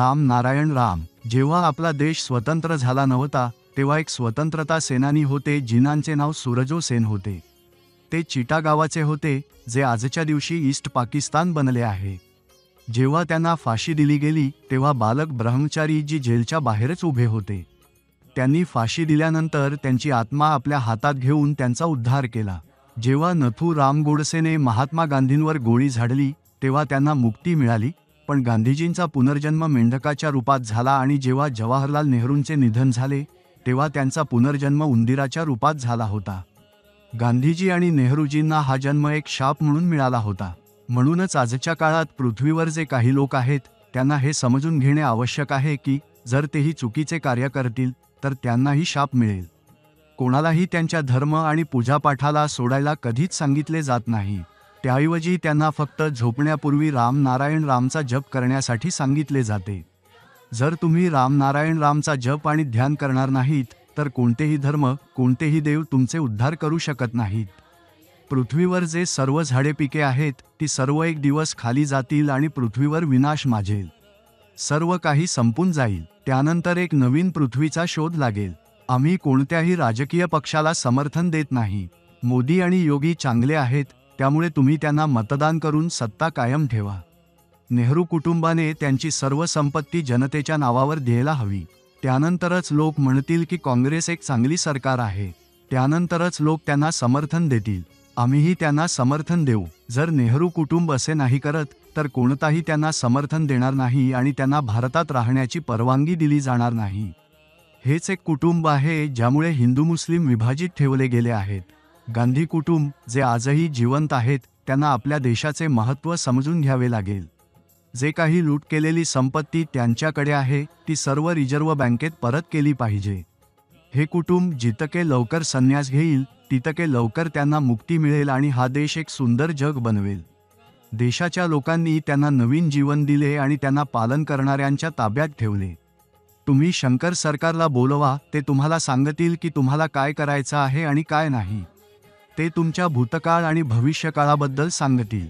राम नारायण राम। जेव्हा आपला देश स्वतंत्र झाला नव्हता तेव्हा एक स्वतंत्रता सेनानी होते जिनांचे नाव सूरजो सेन होते। ते चिटा गावाचे होते जे आजच्या दिवशी ईस्ट पाकिस्तान बनले आहे। जेव्हा त्यांना फाशी दिली गेली तेव्हा बालक ब्रह्मचारी जी जेलच्या बाहेरच उभे होते। त्यांनी फाशी दिल्यानंतर त्यांची आत्मा आपल्या हातात घेऊन त्यांचा उद्धार केला। जेव्हा नथू राम गोडसेने महात्मा गांधींवर गोळी झाडली तेव्हा त्यांना मुक्ती मिळाली, पण गांधीजींचा पुनर्जन्म मेंढकाच्या रूपात झाला आणि जेव्हा जवाहरलाल नेहरूंचे निधन झाले तेव्हा त्यांचा पुनर्जन्म उंदीराच्या रूपात झाला होता। गांधीजी आणि नेहरूजींना हा जन्म एक शाप म्हणून मिळाला होता। म्हणूनच आजच्या काळात पृथ्वीवर जे काही लोक आहेत त्यांना हे समजून घेणे आवश्यक आहे की जर तेही चुकीचे कार्य करतील तर त्यांनाही शाप मिळेल। कोणालाही त्यांच्या धर्म आणि पूजापाठाला सोडायला कधीच सांगितले जात नाही, त्याऐवजी त्यांना फक्त झोपण्यापूर्वी राम नारायण रामचा जप करण्यासाठी सांगितले जाते। जर तुम्ही राम नारायण रामचा जप आणि ध्यान करणार नाहीत तर कोणतेही धर्म कोणतेही देव तुमचे उद्धार करू शकत नाहीत। पृथ्वीवर जे सर्व झाडे पिके आहेत ती सर्व एक दिवस खाली जातील आणि पृथ्वीवर विनाश माजेल। सर्व काही संपून जाईल, त्यानंतर एक नवीन पृथ्वीचा शोध लागेल। आम्ही कोणत्याही राजकीय पक्षाला समर्थन देत नाही। मोदी आणि योगी चांगले आहेत, त्यामुळे तुम्ही त्यांना मतदान करून सत्ता कायम ठेवा। नेहरू कुटुंबाने त्यांची सर्व संपत्ती जनतेच्या नावावर द्यायला हवी, त्यानंतरच लोक म्हणतील की काँग्रेस एक चांगली सरकार आहे, त्यानंतरच लोक त्यांना समर्थन देतील। आम्हीही त्यांना समर्थन देऊ। जर नेहरू कुटुंब असे नाही करत तर कोणताही त्यांना समर्थन देणार नाही आणि त्यांना भारतात राहण्याची परवानगी दिली जाणार नाही। हेच एक कुटुंब आहे ज्यामुळे हिंदू मुस्लिम विभाजित ठेवले गेले आहेत। गांधी कुटुंब जे आजही जिवंत आहेत त्यांना आपल्या देशाचे महत्त्व समजून घ्यावे लागेल। जे काही लूट केलेली संपत्ती त्यांच्याकडे आहे ती सर्व रिझर्व्ह बँकेत परत केली पाहिजे। हे कुटुंब जितके लवकर संन्यास घेईल तितके लवकर त्यांना मुक्ती मिळेल आणि हा देश एक सुंदर जग बनवेल। देशाच्या लोकांनी त्यांना नवीन जीवन दिले आणि त्यांना पालन करणाऱ्यांच्या ताब्यात ठेवले। तुम्ही शंकर सरकारला बोलवा, ते तुम्हाला सांगतील की तुम्हाला काय करायचं आहे आणि काय नाही। ते तुमच्या भूतकाळ आणि भविष्यकाळाबद्दल सांगतील।